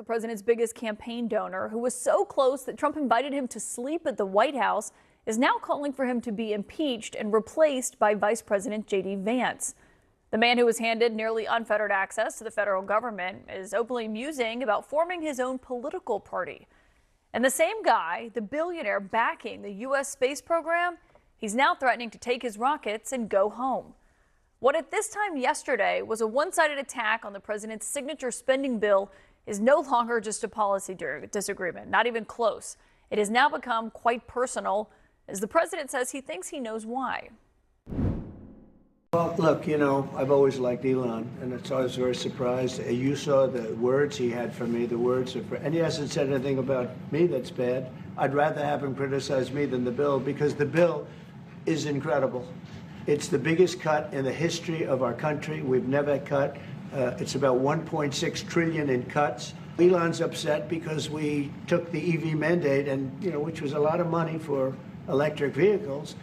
president's biggest campaign donor, who was so close that Trump invited him to sleep at the White House, is now calling for him to be impeached and replaced by Vice President J.D. Vance. The man who was handed nearly unfettered access to the federal government is openly musing about forming his own political party. And the same guy, the billionaire backing the U.S. space program, he's now threatening to take his rockets and go home. What at this time yesterday was a one-sided attack on the president's signature spending bill is no longer just a policy disagreement, not even close. It has now become quite personal, as the president says he thinks he knows why. Well, look, I've always liked Elon, and I was very surprised. You saw the words he had for me, and he hasn't said anything about me that's bad. I'd rather have him criticize me than the bill, because the bill is incredible. It's the biggest cut in the history of our country. We've never cut. It's about 1.6 trillion in cuts. Elon's upset because we took the EV mandate, and which was a lot of money for electric vehicles,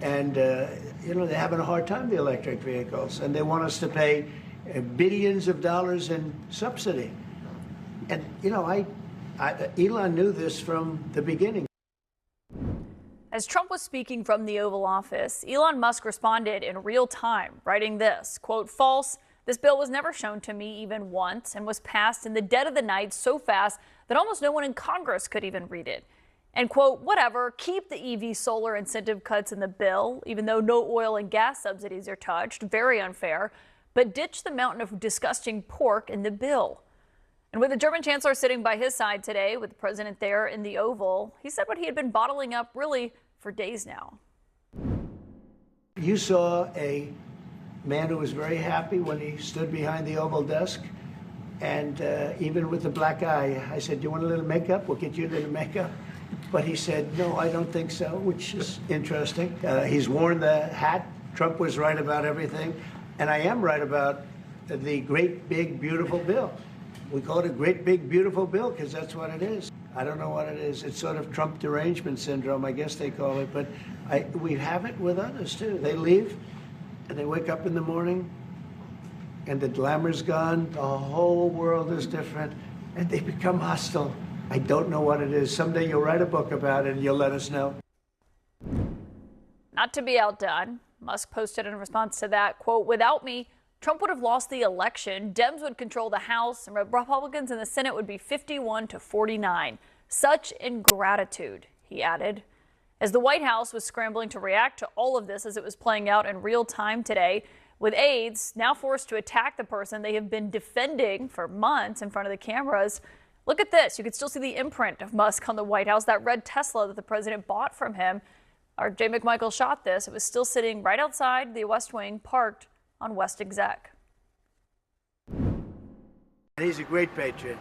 and they're having a hard time, the electric vehicles, and they want us to pay billions of dollars in subsidy. And Elon knew this from the beginning. As Trump was speaking from the Oval Office, Elon Musk responded in real time, writing this, quote, "False. This bill was never shown to me even once and was passed in the dead of the night so fast that almost no one in Congress could even read it." And quote, "Whatever, keep the EV solar incentive cuts in the bill, even though no oil and gas subsidies are touched, very unfair, but ditch the mountain of disgusting pork in the bill." And with the German chancellor sitting by his side today, with the president there in the Oval, he said what he had been bottling up really for days now. You saw a man who was very happy when he stood behind the Oval desk, and even with the black eye, I said, "Do you want a little makeup? We'll get you a little makeup." But he said, "No, I don't think so," which is interesting. He's worn the hat. Trump was right about everything, and I am right about the great, big, beautiful bill. We call it a great, big, beautiful bill because that's what it is. I don't know what it is. It's sort of Trump derangement syndrome, I guess they call it. But we have it with others, too. They leave, and they wake up in the morning, and the glamour's gone. The whole world is different, and they become hostile. I don't know what it is. Someday you'll write a book about it, and you'll let us know. Not to be outdone, Musk posted in response to that, quote, "Without me, Trump would have lost the election. Dems would control the House, and Republicans in the Senate would be 51 to 49. Such ingratitude," he added. As the White House was scrambling to react to all of this as it was playing out in real time today, with aides now forced to attack the person they have been defending for months in front of the cameras. Look at this. You can still see the imprint of Musk on the White House, that red Tesla that the president bought from him. Our Jay McMichael shot this. It was still sitting right outside the West Wing, parked on West Exec. He's a great patriot,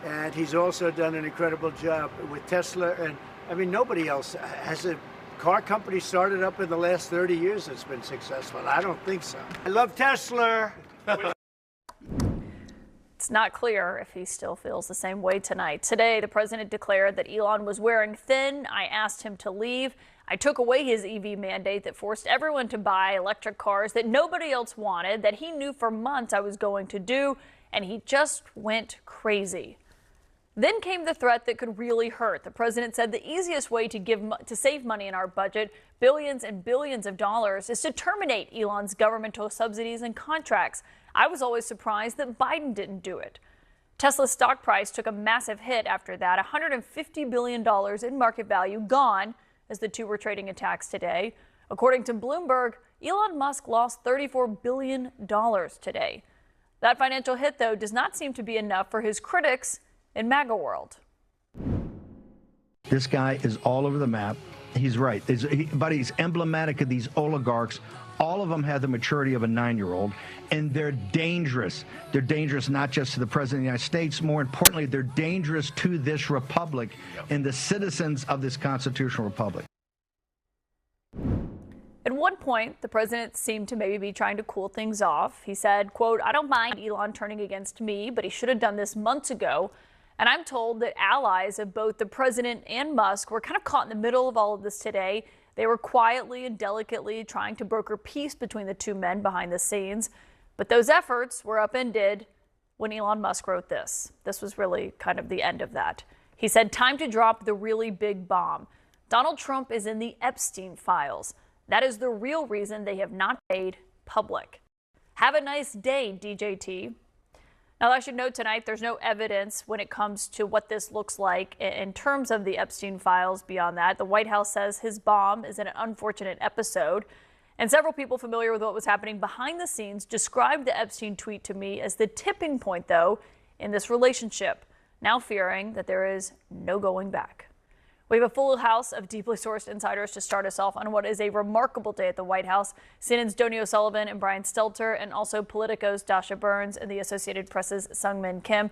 and he's also done an incredible job with Tesla. And I mean, nobody else has a car company started up in the last 30 years that's been successful. I don't think so. I love Tesla. It's not clear if he still feels the same way tonight. Today, the president declared that Elon was wearing thin. I asked him to leave. I took away his EV mandate that forced everyone to buy electric cars that nobody else wanted, that he knew for months I was going to do, and he just went crazy. Then came the threat that could really hurt. The president said the easiest way to save money in our budget, billions and billions of dollars, is to terminate Elon's governmental subsidies and contracts. I was always surprised that Biden didn't do it. Tesla's stock price took a massive hit after that, $150 billion in market value gone as the two were trading attacks today. According to Bloomberg, Elon Musk lost $34 billion today. That financial hit, though, does not seem to be enough for his critics in MAGA world. This guy is all over the map. He's right. But he's emblematic of these oligarchs. All of them have the maturity of a 9-year-old, and they're dangerous. They're dangerous not just to the president of the United States. More importantly, they're dangerous to this republic and the citizens of this constitutional republic. At one point, the president seemed to maybe be trying to cool things off. He said, quote, "I don't mind Elon turning against me, but he should have done this months ago." And I'm told that allies of both the president and Musk were kind of caught in the middle of all of this today. They were quietly and delicately trying to broker peace between the two men behind the scenes. But those efforts were upended when Elon Musk wrote this. This was really kind of the end of that. He said, "Time to drop the really big bomb. Donald Trump is in the Epstein files. That is the real reason they have not made public. Have a nice day, DJT." Now, I should note tonight, there's no evidence when it comes to what this looks like in terms of the Epstein files beyond that. The White House says his bomb is an unfortunate episode. And several people familiar with what was happening behind the scenes described the Epstein tweet to me as the tipping point, though, in this relationship, now fearing that there is no going back. We have a full house of deeply sourced insiders to start us off on what is a remarkable day at the White House. CNN's Donnie O'Sullivan and Brian Stelter, and also Politico's Dasha Burns and the Associated Press's Sungmin Kim.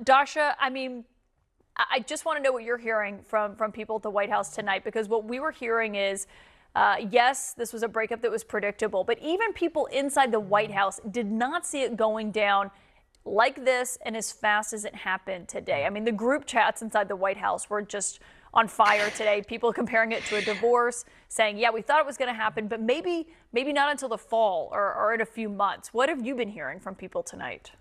Dasha, I just want to know what you're hearing from people at the White House tonight, because what we were hearing is, yes, this was a breakup that was predictable, but even people inside the White House did not see it going down like this and as fast as it happened today. I mean, the group chats inside the White House were just on fire today. People comparing it to a divorce, saying, yeah, we thought it was going to happen, but maybe not until the fall or in a few months. What have you been hearing from people tonight?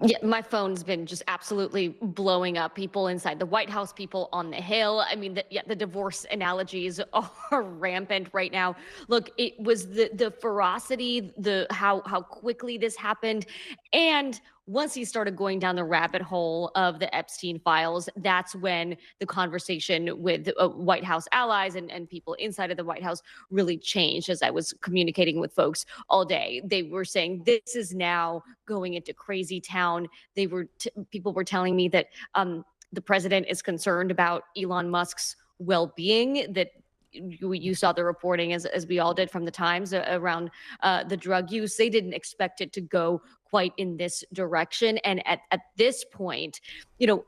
Yeah, my phone's been just absolutely blowing up. People inside the White House, people on the Hill. I mean, the divorce analogies are rampant right now. Look, it was the ferocity, how quickly this happened, and once he started going down the rabbit hole of the Epstein files, that's when the conversation with White House allies and people inside of the White House really changed. As I was communicating with folks all day, they were saying this is now going into crazy town. People were telling me that the president is concerned about Elon Musk's well-being, that you saw the reporting as we all did from the Times around the drug use. They didn't expect it to go quite in this direction. And at this point,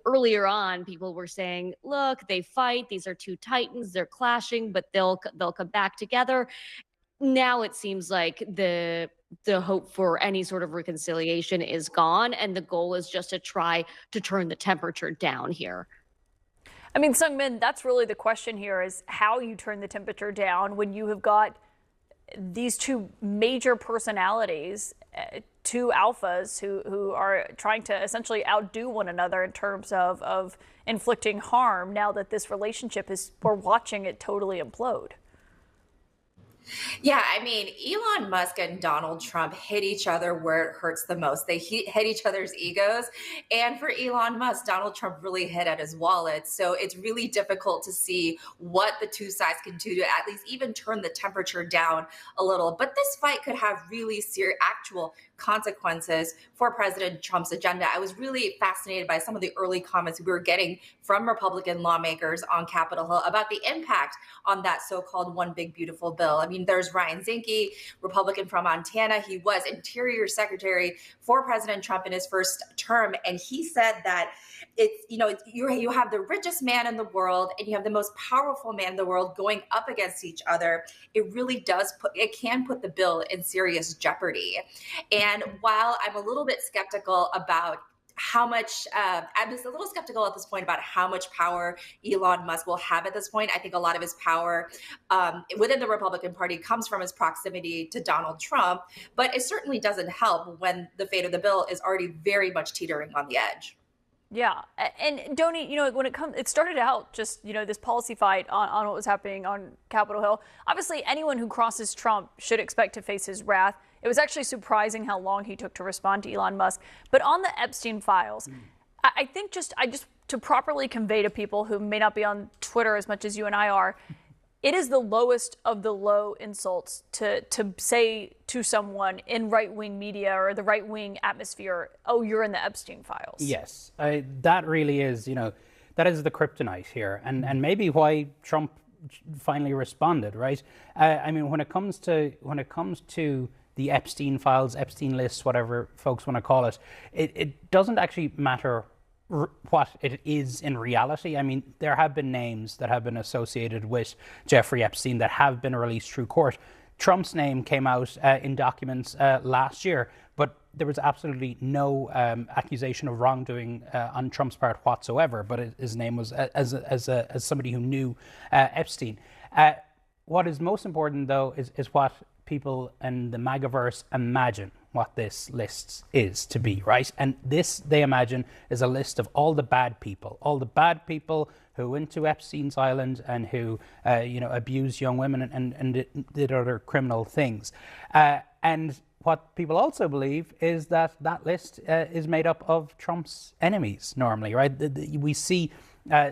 earlier on, people were saying, look, they fight. These are two titans. They're clashing, but they'll come back together. Now it seems like the hope for any sort of reconciliation is gone. And the goal is just to try to turn the temperature down here. I mean, Sungmin, that's really the question here, is how you turn the temperature down when you have got these two major personalities, two alphas who are trying to essentially outdo one another in terms of inflicting harm, now that this relationship we're watching it totally implode. Yeah, I mean, Elon Musk and Donald Trump hit each other where it hurts the most. They hit each other's egos. And for Elon Musk, Donald Trump really hit at his wallet. So it's really difficult to see what the two sides can do to at least even turn the temperature down a little. But this fight could have really serious actual consequences for President Trump's agenda. I was really fascinated by some of the early comments we were getting from Republican lawmakers on Capitol Hill about the impact on that so-called one big beautiful bill. I mean, there's Ryan Zinke, Republican from Montana. He was Interior Secretary for President Trump in his first term, and he said that you have the richest man in the world and you have the most powerful man in the world going up against each other. It really can put the bill in serious jeopardy. And while I'm a little bit skeptical about I'm just a little skeptical at this point about how much power Elon Musk will have at this point. I think a lot of his power within the Republican Party comes from his proximity to Donald Trump, but it certainly doesn't help when the fate of the bill is already very much teetering on the edge. Yeah, and Donnie, when it started out just, this policy fight on what was happening on Capitol Hill. Obviously, anyone who crosses Trump should expect to face his wrath. It was actually surprising how long he took to respond to Elon Musk. But on the Epstein files, I think to properly convey to people who may not be on Twitter as much as you and I are, it is the lowest of the low insults to say to someone in right-wing media or the right-wing atmosphere, oh, you're in the Epstein files. Yes, that really is, that is the kryptonite here. And maybe why Trump finally responded, right? I mean, when it comes to the Epstein files, Epstein lists, whatever folks want to call it, it doesn't actually matter what it is in reality. I mean, there have been names that have been associated with Jeffrey Epstein that have been released through court. Trump's name came out in documents last year, but there was absolutely no accusation of wrongdoing on Trump's part whatsoever. But his name was as somebody who knew Epstein. What is most important, though, is what people in the MAGAverse imagine what this list is to be, right? And this, they imagine, is a list of all the bad people who went to Epstein's Island and who, abused young women and did other criminal things. And what people also believe is that list is made up of Trump's enemies normally, right? We see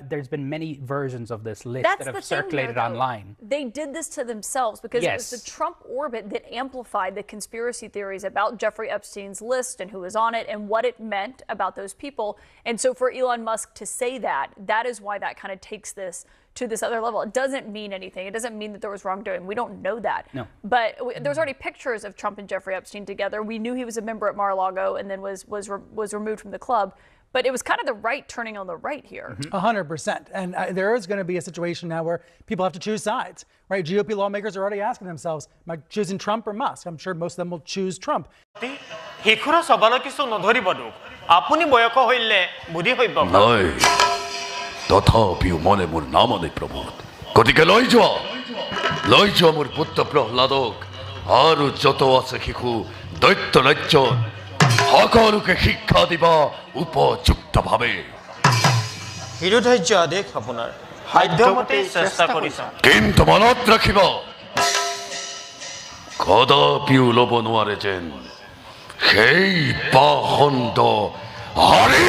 there's been many versions of this list that have circulated online. They did this to themselves because it was the Trump orbit that amplified the conspiracy theories about Jeffrey Epstein's list and who was on it and what it meant about those people. And so for Elon Musk to say that is why that kind of takes this to this other level. It doesn't mean anything. It doesn't mean that there was wrongdoing. We don't know that. No. But there's already pictures of Trump and Jeffrey Epstein together. We knew he was a member at Mar-a-Lago and then was removed from the club. But it was kind of the right turning on the right here. 100%. And there is going to be a situation now where people have to choose sides, right? GOP lawmakers are already asking themselves, am I choosing Trump or Musk? I'm sure most of them will choose Trump. তথাপি মনে মোর নামনে প্রবোধ গতিকে লই যোৱা মোৰ পুত্ৰ প্ৰহ্লাদক আৰু যত আছে শিশু দৈত্য ৰাজ্যত সকলোকে শিক্ষা দিবা উপযুক্তভাৱে হিৰোধৈৰ্য আদেশ আপোনাৰ সাধ্যমতে চেষ্টা কৰিছা কিন্তু মনত ৰাখিব কদাপিও ল'ব নোৱাৰে যেন সেই পাখণ্ড হৰি